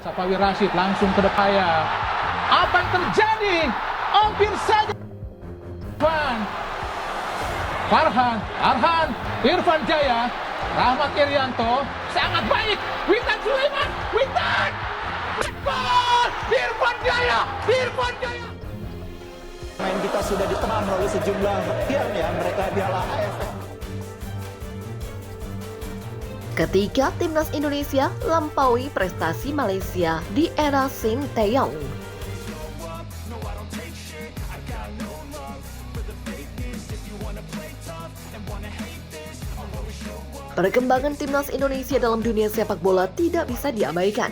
Sapawi Rashid langsung ke depan. Apa yang terjadi? Hampir saja. Arhan, Irfan Jaya, Rahmat Irianto, sangat baik. Witan Sulaiman, gol! Irfan Jaya. Main kita sudah diteman oleh sejumlah tier ya, mereka Piala AFF. Ketika timnas Indonesia lampaui prestasi Malaysia di era Sinteyong. Perkembangan timnas Indonesia dalam dunia sepak bola tidak bisa diabaikan.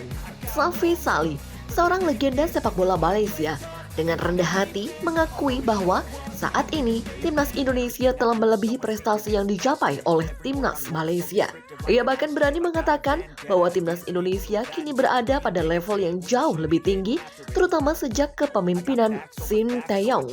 Safi Salih, seorang legenda sepak bola Malaysia, dengan rendah hati mengakui bahwa saat ini timnas Indonesia telah melebihi prestasi yang dicapai oleh timnas Malaysia. Ia bahkan berani mengatakan bahwa timnas Indonesia kini berada pada level yang jauh lebih tinggi, terutama sejak kepemimpinan Sinteyong.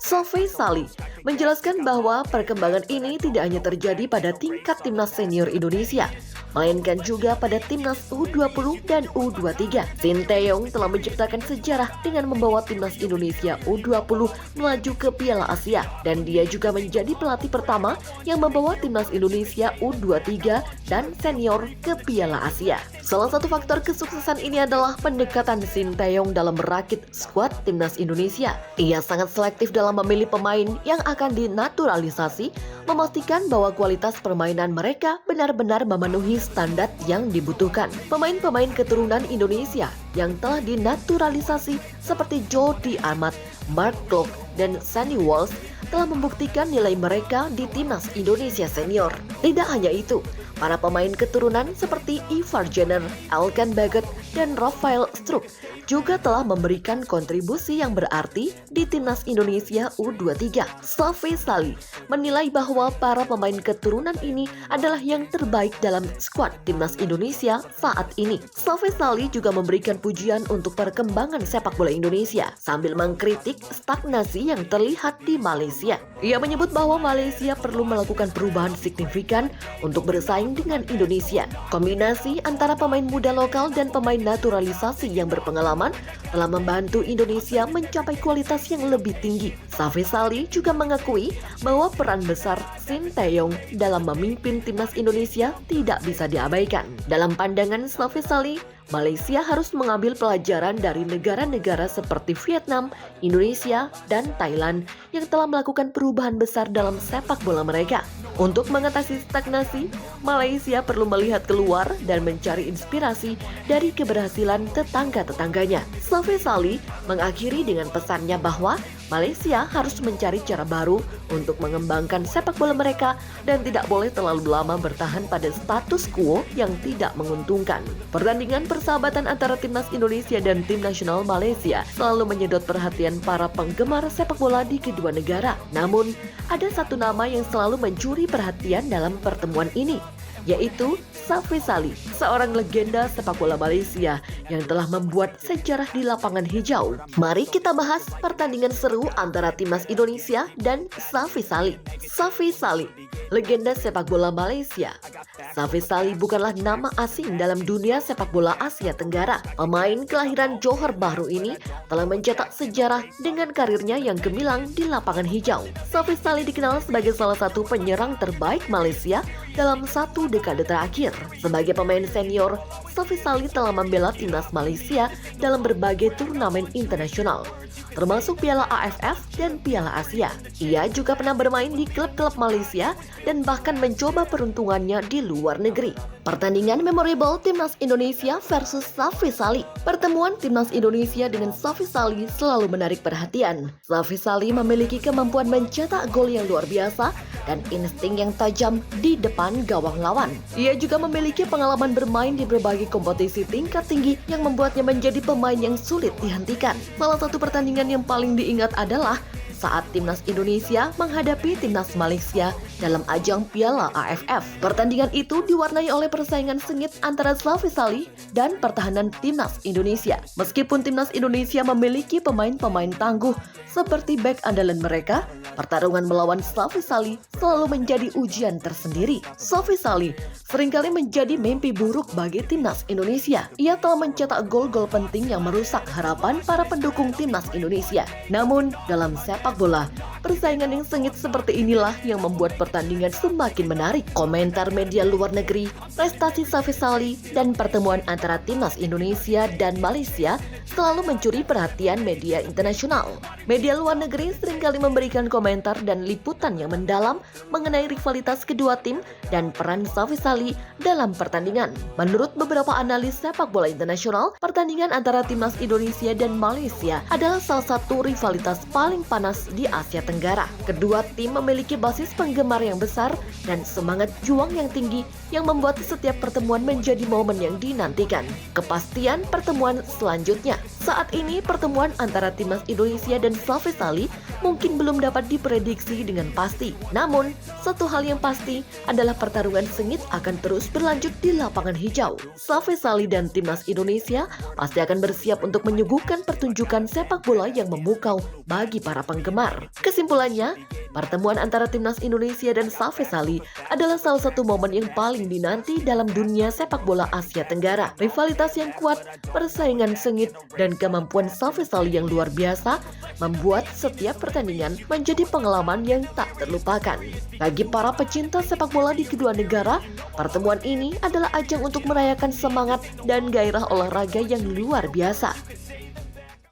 Safi Salih menjelaskan bahwa perkembangan ini tidak hanya terjadi pada tingkat timnas senior Indonesia, melainkan juga pada timnas U20 dan U23. Sinteyong telah menciptakan sejarah dengan membawa timnas Indonesia U20 melaju ke Piala Asia, dan dia juga menjadi pelatih pertama yang membawa timnas Indonesia U23 dan senior ke Piala Asia. Salah satu faktor kesuksesan ini adalah pendekatan Sinteyong dalam merakit skuad timnas Indonesia. Ia sangat selektif dalam memilih pemain yang akan dinaturalisasi, memastikan bahwa kualitas permainan mereka benar-benar memenuhi standar yang dibutuhkan. Pemain-pemain keturunan Indonesia yang telah dinaturalisasi seperti Jordi Amat, Mark Klok, dan Sandy Walsh telah membuktikan nilai mereka di timnas Indonesia senior. Tidak hanya itu, para pemain keturunan seperti Ivar Jenner, Elkan Baggett, dan Rafael Struijk juga telah memberikan kontribusi yang berarti di timnas Indonesia U23. Safi Salih menilai bahwa para pemain keturunan ini adalah yang terbaik dalam skuad timnas Indonesia saat ini. Safi Salih juga memberikan pujian untuk perkembangan sepak bola Indonesia sambil mengkritik stagnasi yang terlihat di Malaysia. Ia menyebut bahwa Malaysia perlu melakukan perubahan signifikan untuk bersaing dengan Indonesia. Kombinasi antara pemain muda lokal dan pemain naturalisasi yang berpengalaman telah membantu Indonesia mencapai kualitas yang lebih tinggi. Safi Salih juga mengakui bahwa peran besar Sinteyong dalam memimpin timnas Indonesia tidak bisa diabaikan. Dalam pandangan Safi Salih, Malaysia harus mengambil pelajaran dari negara-negara seperti Vietnam, Indonesia, dan Thailand yang telah melakukan perubahan besar dalam sepak bola mereka. Untuk mengatasi stagnasi, Malaysia perlu melihat keluar dan mencari inspirasi dari keberhasilan tetangga-tetangganya. Safi Salih mengakhiri dengan pesannya bahwa Malaysia harus mencari cara baru untuk mengembangkan sepak bola mereka dan tidak boleh terlalu lama bertahan pada status quo yang tidak menguntungkan. Pertandingan persahabatan antara timnas Indonesia dan tim nasional Malaysia selalu menyedot perhatian para penggemar sepak bola di kedua negara. Namun, ada satu nama yang selalu mencuri perhatian dalam pertemuan ini, yaitu Safi Salih, seorang legenda sepak bola Malaysia yang telah membuat sejarah di lapangan hijau. Mari kita bahas pertandingan seru antara timnas Indonesia dan Safi Salih. Safi Salih, legenda sepak bola Malaysia. Safi Salih bukanlah nama asing dalam dunia sepak bola Asia Tenggara. Pemain kelahiran Johor Bahru ini telah mencetak sejarah dengan karirnya yang gemilang di lapangan hijau. Safi Salih dikenal sebagai salah satu penyerang terbaik Malaysia dalam satu dekade terakhir. Sebagai pemain senior, Safi Salih telah membela timnas Malaysia dalam berbagai turnamen internasional, termasuk Piala AFF dan Piala Asia. Ia juga pernah bermain di klub-klub Malaysia dan bahkan mencoba peruntungannya di luar negeri. Pertandingan memorable timnas Indonesia versus Safi Salih. Pertemuan timnas Indonesia dengan Safi Salih selalu menarik perhatian. Safi Salih memiliki kemampuan mencetak gol yang luar biasa dan insting yang tajam di depan gawang lawan. Ia juga memiliki pengalaman bermain di berbagai kompetisi tingkat tinggi yang membuatnya menjadi pemain yang sulit dihentikan. Salah satu pertandingan yang paling diingat adalah saat timnas Indonesia menghadapi timnas Malaysia dalam ajang Piala AFF. Pertandingan itu diwarnai oleh persaingan sengit antara Slavisa Salih dan pertahanan timnas Indonesia. Meskipun timnas Indonesia memiliki pemain-pemain tangguh seperti bek andalan mereka, pertarungan melawan Slavisa Salih selalu menjadi ujian tersendiri. Slavisa Salih seringkali menjadi mimpi buruk bagi timnas Indonesia. Ia telah mencetak gol-gol penting yang merusak harapan para pendukung timnas Indonesia. Namun, dalam sepak bola, persaingan yang sengit seperti inilah yang membuat pertandingan semakin menarik. Komentar media luar negeri, prestasi Slavisa Salih dan pertemuan antara timnas Indonesia dan Malaysia selalu mencuri perhatian media internasional. Media luar negeri seringkali memberikan komentar dan liputan yang mendalam mengenai rivalitas kedua tim dan peran Slavisa Salih dalam pertandingan. Menurut beberapa analis sepak bola internasional, pertandingan antara timnas Indonesia dan Malaysia adalah salah satu rivalitas paling panas di Asia Tenggara. Kedua tim memiliki basis penggemar yang besar dan semangat juang yang tinggi yang membuat setiap pertemuan menjadi momen yang dinantikan. Kepastian pertemuan selanjutnya. Saat ini pertemuan antara timnas Indonesia dan Slavisa Salih mungkin belum dapat diprediksi dengan pasti. Namun, satu hal yang pasti adalah pertarungan sengit akan terus berlanjut di lapangan hijau. Slavisa Salih dan timnas Indonesia pasti akan bersiap untuk menyuguhkan pertunjukan sepak bola yang memukau bagi para penggemar. Kesimpulannya, pertemuan antara timnas Indonesia dan Slavisa Salih adalah salah satu momen yang paling dinanti dalam dunia sepak bola Asia Tenggara. Rivalitas yang kuat, persaingan sengit, dan kemampuan Slavisa Salih yang luar biasa membuat setiap pertandingan menjadi pengalaman yang tak terlupakan. Bagi para pecinta sepak bola di kedua negara, pertemuan ini adalah ajang untuk merayakan semangat dan gairah olahraga yang luar biasa.